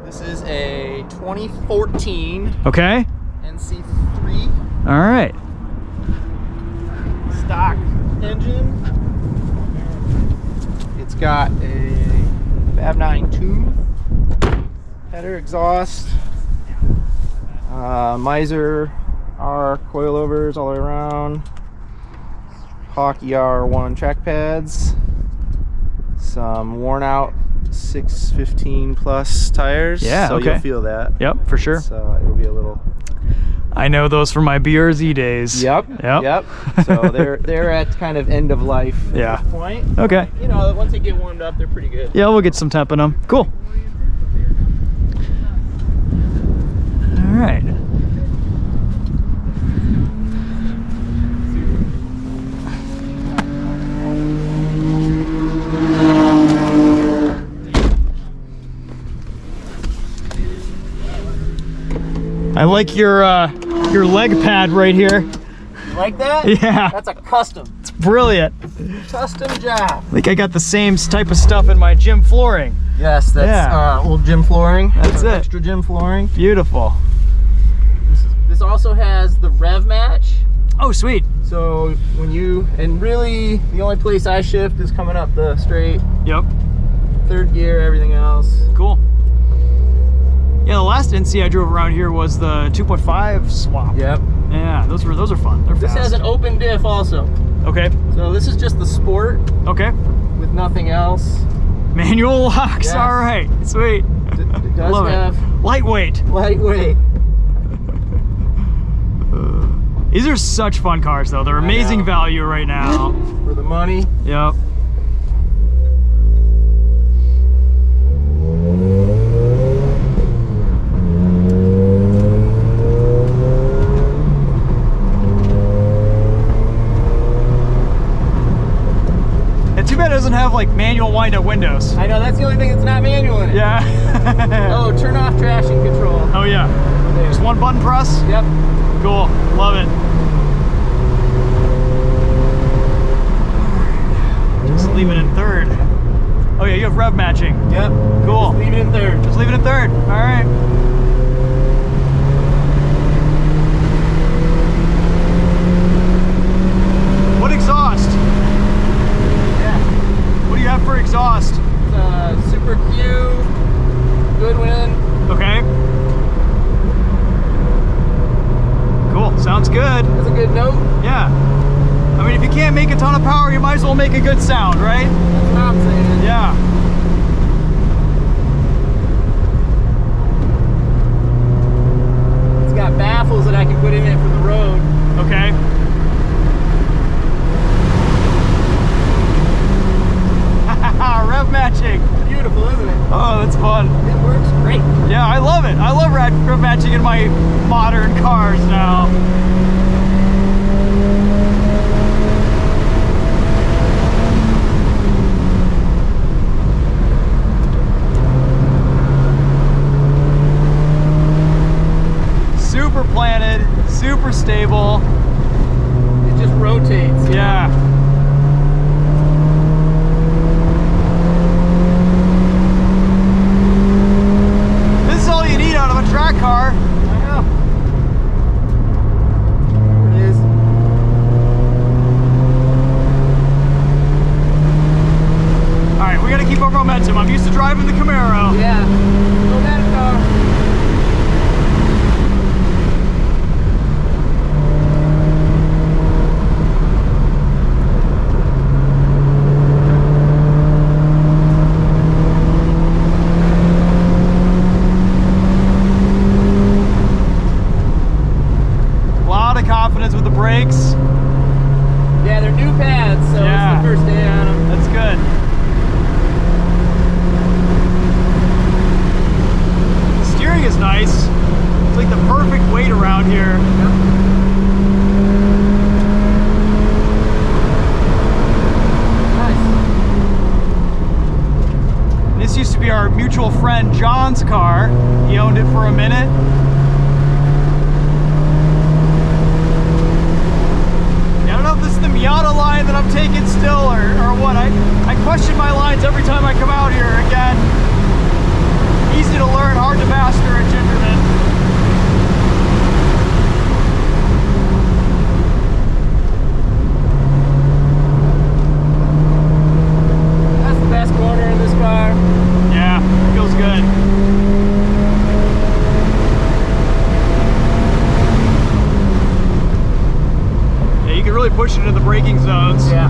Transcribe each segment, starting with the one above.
This is a 2014 Okay. NC3. All right. Stock engine. It's got a Fab9 Tune. Header, exhaust. MeisterR Coilovers all the way around. Hawk ER1 track pads. Some worn out 615 plus tires. Yeah, so okay. You'll feel that. Yep, for sure. So it'll be a little. I know those from my BRZ days. Yep. So they're at kind of end of life at this point. Okay. You know, once they get warmed up, they're pretty good. Yeah, we'll get some temp in them. Cool. All right. I like your leg pad right here. You like that? Yeah. That's a custom. It's brilliant. Custom job. I think I got the same type of stuff in my gym flooring. Yes, that's old gym flooring. That's it. Extra gym flooring. Beautiful. This also has the rev match. Oh, sweet. So when you, and really the only place I shift is coming up the straight. Yep. Third gear, everything else. Cool. Yeah, the last NC I drove around here was the 2.5 swap. Yep. Yeah, those are fun. They're This fast. has an open diff also. Okay. So this is just the sport Okay. with nothing else. Manual locks. Yes. All right. Sweet. It does Love have it. Lightweight. lightweight. These are such fun cars, though. They're amazing value right now. For the money. Yep. Too bad it doesn't have like manual wind-up windows. I know, that's the only thing that's not manual in it. Yeah. Oh, turn off traction control. Oh yeah. There. Just one button press? Yep. Cool. Love it. Just leave it in third. Oh yeah, you have rev matching. Yep. Cool. Just leave it in third. Just leave it in third. All right. What exhaust? What do you have for exhaust? Super Q, Goodwin. Okay. Cool. Sounds good. That's a good note. Yeah. I mean, if you can't make a ton of power, you might as well make a good sound, right? That's what I'm saying. Yeah. It's got baffles that I can put in it for the road. Okay. Rev matching. Beautiful, isn't it? Oh, that's fun. It works great. Yeah, I love it. I love rev matching in my modern cars now. Super planted, super stable. It just rotates. Yeah. Out of a track car. I know. There it is. Alright, we gotta keep our momentum. I'm used to driving the Camaro. Yeah. Go that car. Confidence with the brakes. Yeah, they're new pads, so it's the first day on them. That's good. The steering is nice. It's like the perfect weight around here. Yep. Nice. This used to be our mutual friend John's car. He owned it for a minute. The Miata line that I'm taking still or what. I question my lines every time I come out here again. Easy to learn, hard to push it into the braking zones. Yeah.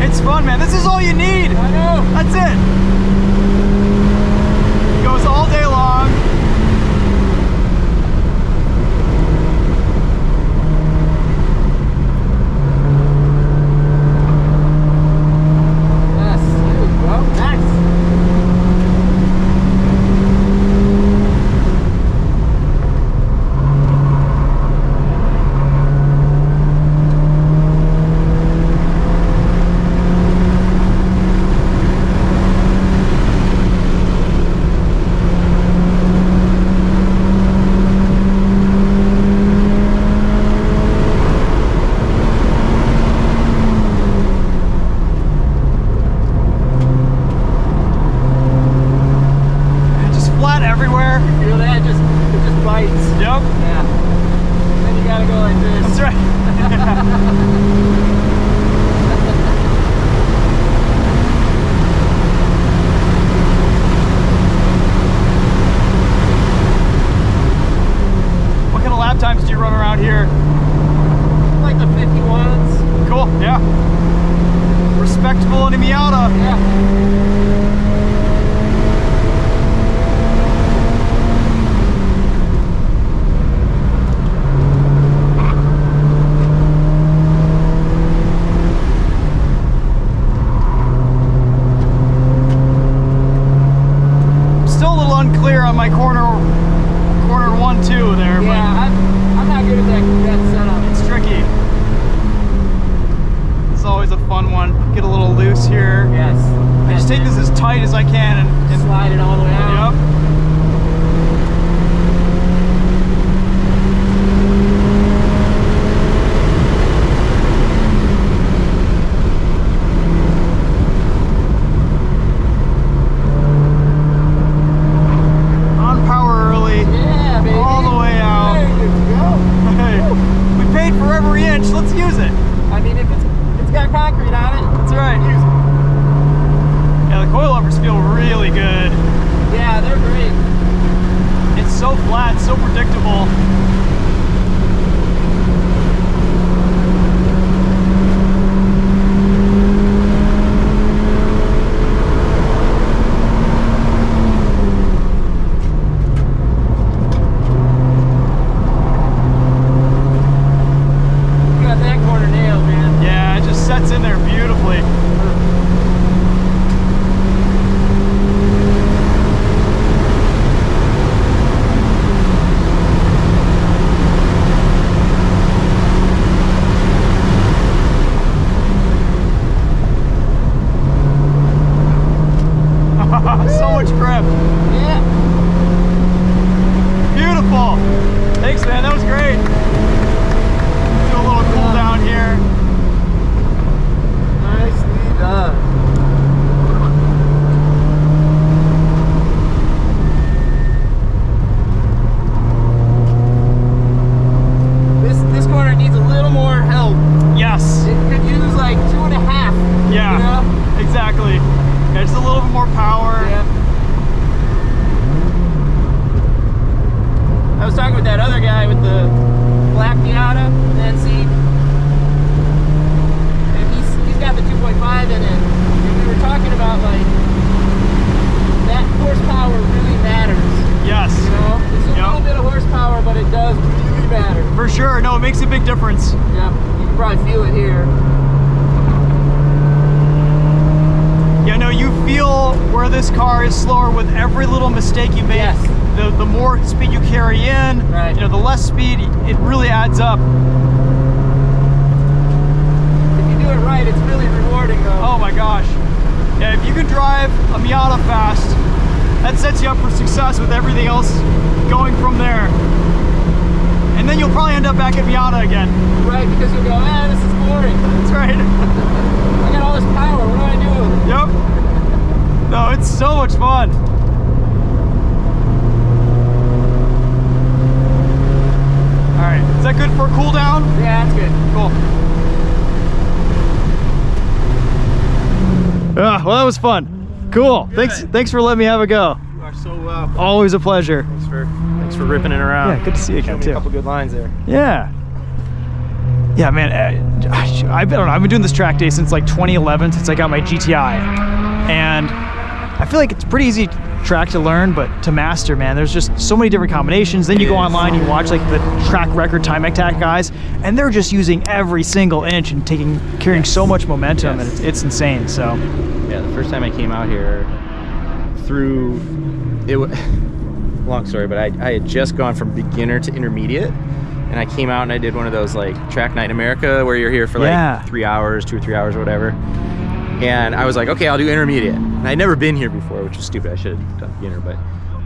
It's fun, man. This is all you need. I know. That's it. Goes all day long. Yes. Well, nice. Just flat everywhere. Feel that? It just bites. Yep. Yeah. Then you gotta go like this. That's right. What kind of lap times do you run around here? Like the 51s. Cool, yeah. Respectable in a Miata. Yeah. Still a little unclear on my corner 1-2 there, Yeah, I'm not good at that setup. but it's tricky. It's always a fun one. Get a little loose here. Yes. I just take this as tight as I can and slide it all the way out. yep. On power early. Yeah, baby. All the way out. There you go. Hey, we paid for every inch. Let's use it. I mean, if it's got concrete on it, That's right. use it. Yeah, the coilovers feel really good. Yeah, they're great. It's so flat, so predictable. You got that corner nailed, man. Yeah, it just sets in there beautifully. So much grip. Yeah. Beautiful. Thanks, man. That was great. Do a little cool down here. Nicely done. This corner needs a little more help. Yes. It could use like 2.5. Yeah. You know? Exactly. Yeah, just a little bit more power. Yeah. I was talking with that other guy with the black Miata, the NC, and he's got the 2.5 in it. And we were talking about like that horsepower really matters. Yes. You know, it's a little bit of horsepower, but it does really matter. For sure. No, it makes a big difference. Yeah, you can probably feel it here. Yeah, no, you feel where this car is slower with every little mistake you make. Yes. The more speed you carry in, Right. you know, the less speed, it really adds up. If you do it right, it's really rewarding though. Oh my gosh. Yeah, if you can drive a Miata fast, that sets you up for success with everything else going from there. And then you'll probably end up back at Miata again. Right, because you'll go, this is boring. That's right. I got all this power, what do I do with it? Yep. No, it's so much fun. All right, is that good for a cool down? Yeah, that's good. Cool. Well, that was fun. Cool. Good. Thanks for letting me have a go. You are so welcome. Always a pleasure. Thanks for ripping it around. Yeah, good to see you again Showed me too. a couple good lines there. Yeah. Yeah, man. I don't know. I've been doing this track day since like 2011, since I got my GTI, and I feel like it's a pretty easy track to learn, but to master, man, there's just so many different combinations. Then you go online, you watch like the track record time attack guys, and they're just using every single inch and carrying so much momentum, and it's insane. So yeah, the first time I came out here, through it, long story, but I had just gone from beginner to intermediate, and I came out and I did one of those like track night in America where you're here for like 3 hours, 2 or 3 hours or whatever. And I was like, okay, I'll do intermediate. And I'd never been here before, which was stupid. I should have done beginner, but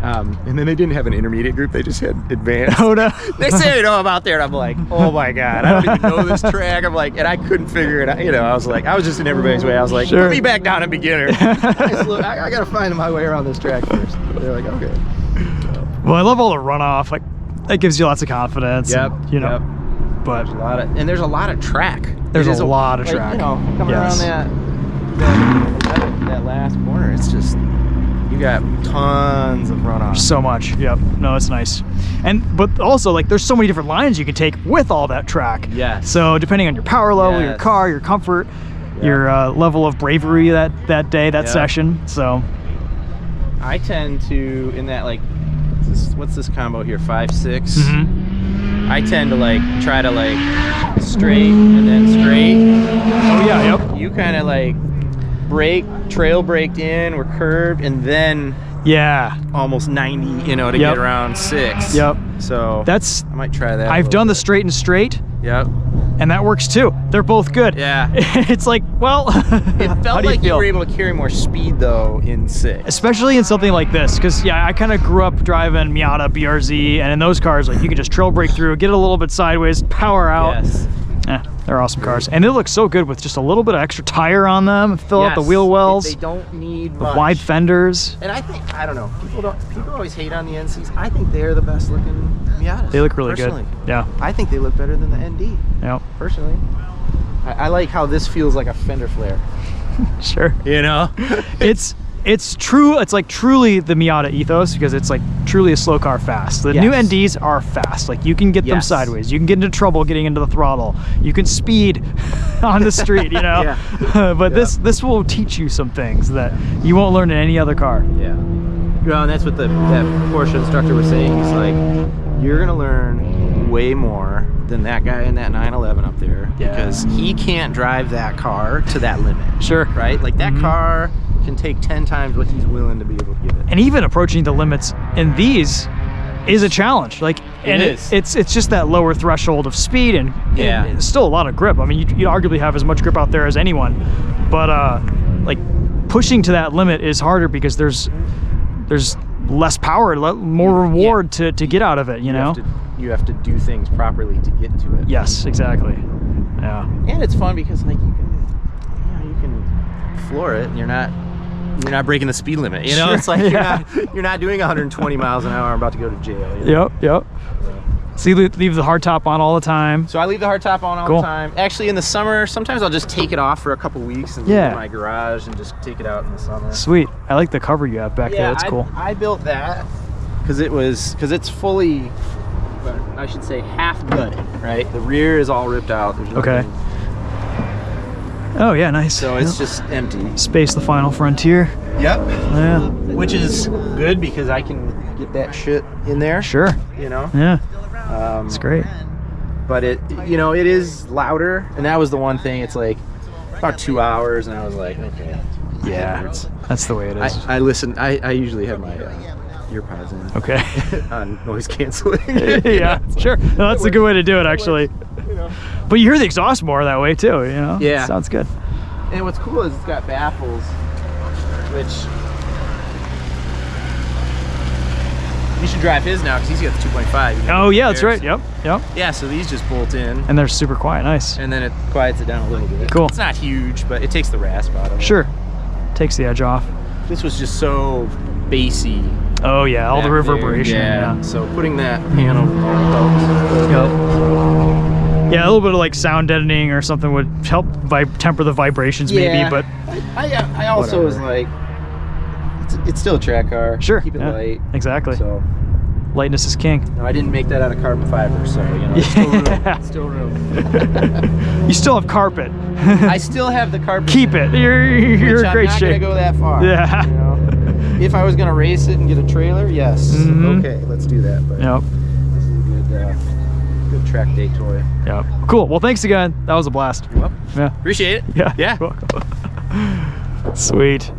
and then they didn't have an intermediate group, they just had advanced. Oh no. They say, you know, I'm out there and I'm like, oh my God, I don't even know this track. I'm like, and I couldn't figure it out. You know, I was just in everybody's way. I was like, put me back down in beginner. I gotta find my way around this track first. They're like, okay. So. Well, I love all the runoff. Like that gives you lots of confidence. Yep. And, you know. Yep. But There's a lot of track. There's a lot of track. You know, coming around that last corner, it's just, you got tons of runoff. so much. Yep. No, it's nice. But also, like, there's so many different lines you can take with all that track. Yes. So depending on your power level, your car, your comfort, your level of bravery that day, that session. So I tend to, in that, like, what's this combo here, 5-6? I tend to like try to like straight and then straight. Oh yeah, yep. You kind of like trail braked in, we're curved, and then almost 90, you know, to get around 6. Yep. So I might try that. I've done the straight and straight. Yep. And that works too. They're both good. Yeah. It's like, well, it felt like you were able to carry more speed though in 6. Especially in something like this, because I kind of grew up driving Miata, BRZ, and in those cars, like you can just trail brake through, get a little bit sideways, power out. Yes. Yeah, they're awesome cars. And they look so good with just a little bit of extra tire on them, fill out the wheel wells. They don't need the much. Wide fenders. And I think, I don't know, people always hate on the NCs. I think they're the best looking Miatas. They look really personally. good. Yeah. I think they look better than the ND. Yep. Personally. I like how this feels like a fender flare. Sure. You know? It's true. It's like truly the Miata ethos, because it's like truly a slow car fast. The new NDs are fast. Like you can get them sideways. You can get into trouble getting into the throttle. You can speed on the street, you know? But this will teach you some things that you won't learn in any other car. Yeah. Well, and that's what that Porsche instructor was saying. He's like, you're gonna learn way more than that guy in that 911 up there, because he can't drive that car to that limit. Sure. Right? Like that car can take 10 times what he's willing to be able to give it. And even approaching the limits in these is a challenge. Like, and it's just that lower threshold of speed, and it's still a lot of grip. I mean, you arguably have as much grip out there as anyone, but like pushing to that limit is harder because there's less power, more reward to get out of it. You know, you have to do things properly to get to it. Yes, exactly. Yeah. And it's fun because like you can floor it, and you're not breaking the speed limit. You know, it's like you're not doing 120 miles an hour. I'm about to go to jail. You know? Yep. So you leave the hardtop on all the time? So I leave the hardtop on all the time. Actually, in the summer, sometimes I'll just take it off for a couple weeks and leave it in my garage and just take it out in the summer. Sweet. I like the cover you have back there. That's cool. I built that because it's fully, I should say, half gutted. Right, the rear is all ripped out. There's nothing. Oh yeah, nice. So it's just empty. Space the final frontier. Yep. Yeah. Which is good because I can get that shit in there. Sure. You know. Yeah. It's great. But it is louder, and that was the one thing. It's like about 2 hours, and I was like, okay. Yeah. That's the way it is. I listen. I usually have my earpods in. Okay. On noise canceling. Yeah. Sure. No, that's a good way to do it, actually. But you hear the exhaust more that way too, you know? Yeah. It sounds good. And what's cool is it's got baffles, which you should drive his now because he's got the 2.5. Oh yeah, that's right. Yep. Yeah, so these just bolt in. And they're super quiet, nice. And then it quiets it down a little bit. Cool. It's not huge, but it takes the rasp out of it. Sure. Takes the edge off. this was just so bassy. Oh yeah, all the back reverberation. there. Yeah. So putting that panel helped. Yep. Yeah, a little bit of like sound deadening or something would help temper the vibrations, maybe. But I also was like, it's still a track car. sure, Keep it yeah, light. Exactly. So Lightness is king. no, I didn't make that out of carbon fiber, so you know, Yeah. still room. You still have carpet. I still have the carpet. Keep it. You're in great I'm not shape. gonna go that far. Yeah. You know? If I was gonna race it and get a trailer, yes. Mhm. Okay, let's do that. But Yep. this is a good track day toy. Yep. Cool. Well, thanks again. That was a blast. You're welcome. Yeah. Appreciate it. Yeah. Yeah. You're welcome. Sweet.